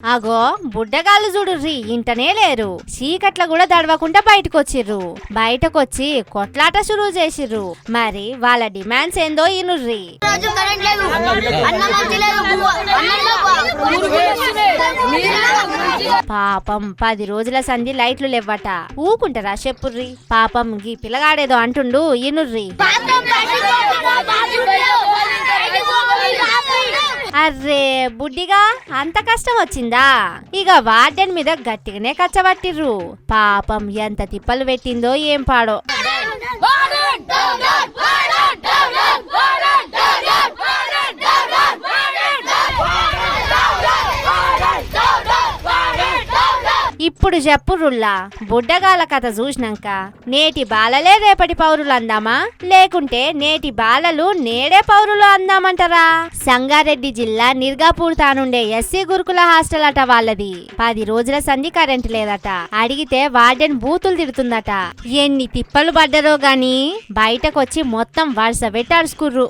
అగో బుడ్డగాళ్ళు చూడుర్రి ఇంటనే లేరు. చీకట్ల కూడా దడవకుండా బయటకొచ్చిర్రు. బయటకొచ్చి కొట్లాట షురూ చేసిర్రు. మరి వాళ్ళ డిమాండ్స్ ఏందో ఇనుర్రి. పాపం 10 రోజుల సంధి లైట్లు లేవట. ఊకుంటారా చెప్పుర్రి. పాపం గీ పిల్లగాడేదో అంటుండు ఇనుర్రి. అర్రే బుడ్డిగా అంత కష్టం వచ్చిందా? ఇక వార్డెన్ మీద గట్టిగానే కచ్చబట్టిర్రు. పాపం ఎంత తిప్పలు పెట్టిందో ఏం పాడో. ఇప్పుడు చెప్పుర్రుల్లా బుడ్డగాల కథ చూసినాక నేటి బాలలే రేపటి పౌరులు అందామా, లేకుంటే నేటి బాలలు నేడే పౌరులు అందామంటారా? సంగారెడ్డి జిల్లా నిర్గాపూర్ తానుండే ఎస్సీ గురుకుల హాస్టల్ అట వాళ్ళది. 10 రోజుల సంధి కరెంట్ లేదట. అడిగితే వార్డెన్ బూతులు తిడుతుందట. ఎన్ని తిప్పలు పడ్డరో గాని బయటకొచ్చి మొత్తం వరుస పెట్టాడుచుకుర్రు.